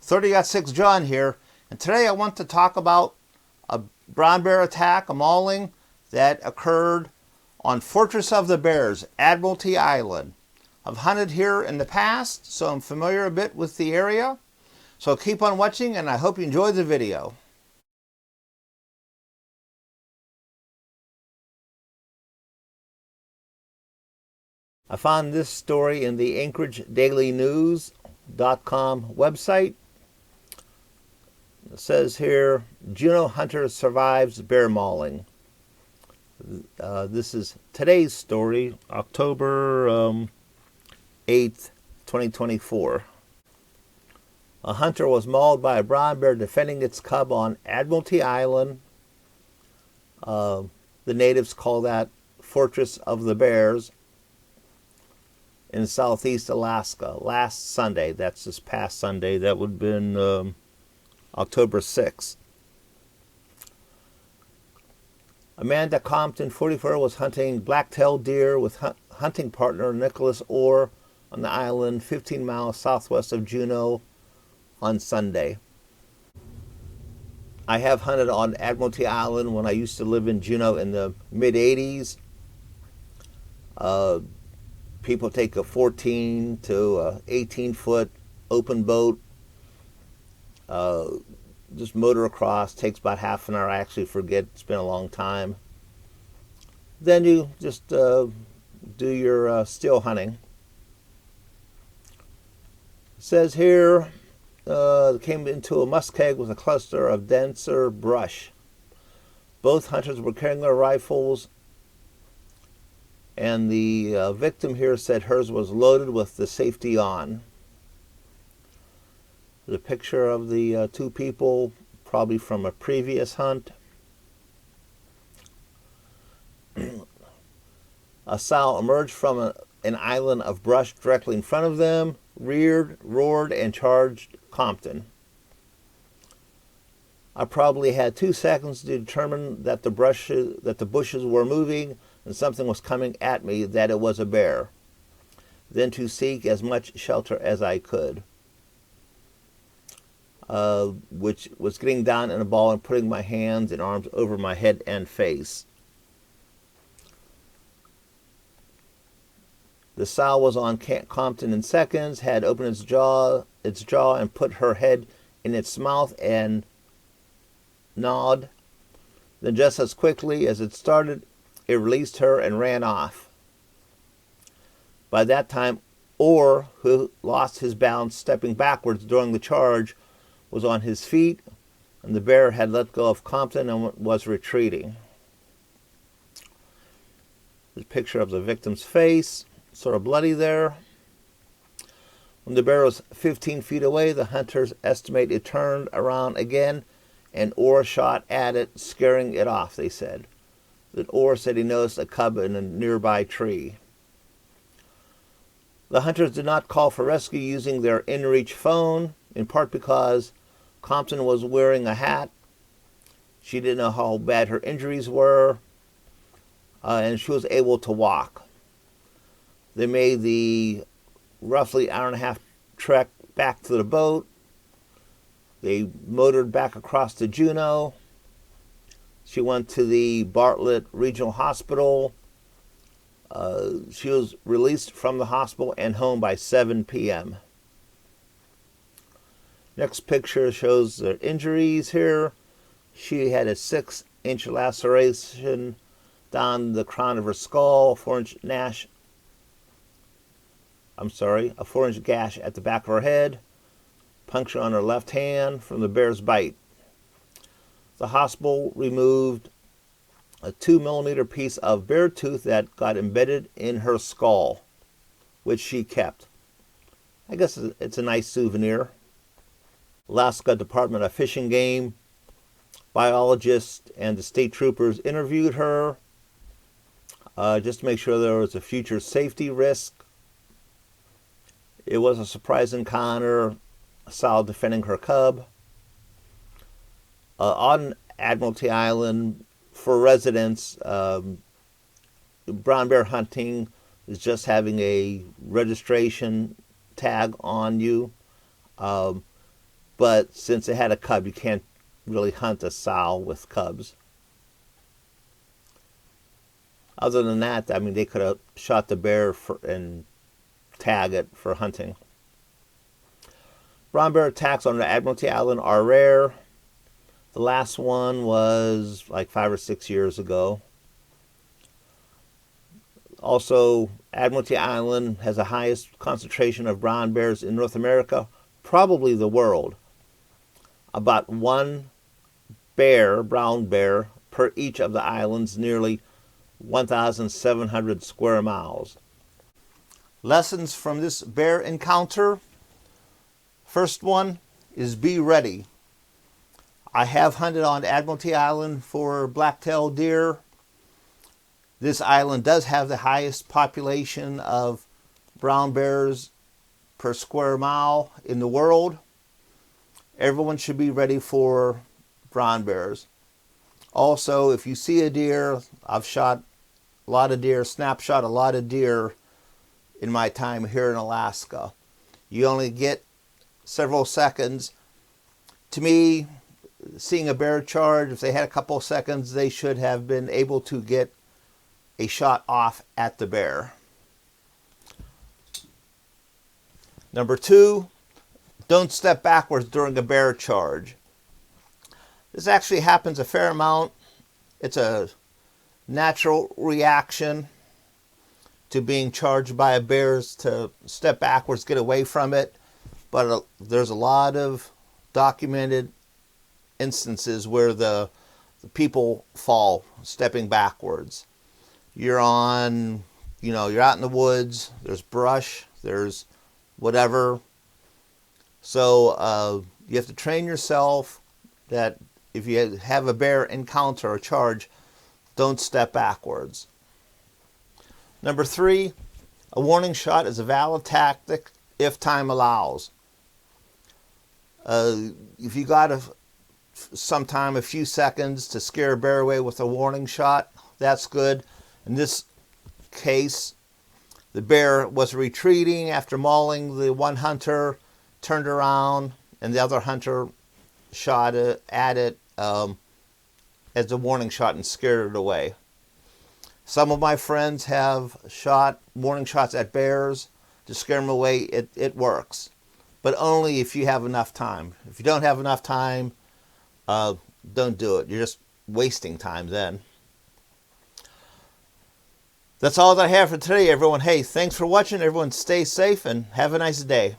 30-6 John here, and today I want to talk about a brown bear attack, a mauling that occurred on Fortress of the Bears, Admiralty Island. I've hunted here in the past, so I'm familiar a bit with the area. So keep on watching, and I hope you enjoy the video. I found this story in the AnchorageDailyNews.com website. It says here, Juneau hunter survives bear mauling. This is today's story, October 8th, 2024. A hunter was mauled by a brown bear defending its cub on Admiralty Island. The natives call that Fortress of the Bears in southeast Alaska. Last Sunday, that's this past Sunday, that would have been October 6th. Amanda Compton, 44, was hunting black-tailed deer with hunting partner Nicholas Orr on the island 15 miles southwest of Juneau on Sunday. I have hunted on Admiralty Island when I used to live in Juneau in the mid-80s. People take a 14 to 18-foot open boat, just motor across, takes about half an hour. I actually forget, it's been a long time. Then you just do your still hunting. It says here, came into a muskeg with a cluster of denser brush. Both hunters were carrying their rifles, and the victim here said hers was loaded with the safety on. The picture of the two people, probably from a previous hunt. A sow emerged from an island of brush directly in front of them, reared, roared, and charged Compton. I probably had 2 seconds to determine that the bushes were moving and something was coming at me, that it was a bear, then to seek as much shelter as I could. Which was getting down in a ball and putting my hands and arms over my head and face. The sow was on Compton in seconds, had opened its jaw and put her head in its mouth and gnawed. Then just as quickly as it started, it released her and ran off. By that time, Orr, who lost his balance stepping backwards during the charge, was on his feet, and the bear had let go of Compton and was retreating. There's a picture of the victim's face, sort of bloody there. When the bear was 15 feet away, the hunters estimate it turned around again, and Orr shot at it, scaring it off, they said. That Orr said he noticed a cub in a nearby tree. The hunters did not call for rescue using their inReach phone, in part because Compton was wearing a hat. She didn't know how bad her injuries were, and she was able to walk. They made the roughly hour-and-a-half trek back to the boat. They motored back across to Juneau. She went to the Bartlett Regional Hospital. She was released from the hospital and home by 7 p.m. Next picture shows the injuries here. She had a 6-inch laceration down the crown of her skull, a 4-inch gash at the back of her head, puncture on her left hand from the bear's bite. The hospital removed a 2-millimeter piece of bear tooth that got embedded in her skull, which she kept. I guess it's a nice souvenir. Alaska Department of Fish and Game biologists and the state troopers interviewed her just to make sure there was a future safety risk. It was a surprise encounter, a sow defending her cub. On Admiralty Island, for residents, brown bear hunting is just having a registration tag on you. but since it had a cub, you can't really hunt a sow with cubs. Other than that, I mean, they could have shot the bear and tag it for hunting. Brown bear attacks on the Admiralty Island are rare. The last one was like 5 or 6 years ago. Also, Admiralty Island has the highest concentration of brown bears in North America, probably the world. About one brown bear, per each of the islands, nearly 1,700 square miles. Lessons from this bear encounter. First one is be ready. I have hunted on Admiralty Island for black-tailed deer. This island does have the highest population of brown bears per square mile in the world. Everyone should be ready for brown bears. Also, if you see a deer, I've shot a lot of deer, snapshot a lot of deer in my time here in Alaska. You only get several seconds. To me, seeing a bear charge, if they had a couple of seconds, they should have been able to get a shot off at the bear. Number 2, don't step backwards during a bear charge. This actually happens a fair amount. It's a natural reaction to being charged by a bear to step backwards, get away from it. But there's a lot of documented instances where the people fall stepping backwards. You're out in the woods, there's brush, there's whatever. So you have to train yourself that if you have a bear encounter or charge, don't step backwards. Number 3, a warning shot is a valid tactic if time allows. If you got a few seconds to scare a bear away with a warning shot, that's good. In this case, the bear was retreating after mauling the one hunter, turned around, and the other hunter shot at it as a warning shot and scared it away. Some of my friends have shot warning shots at bears to scare them away. It works, but only if you have enough time. If you don't have enough time, don't do it. You're just wasting time then. That's all that I have for today, everyone. Hey, thanks for watching. Everyone stay safe and have a nice day.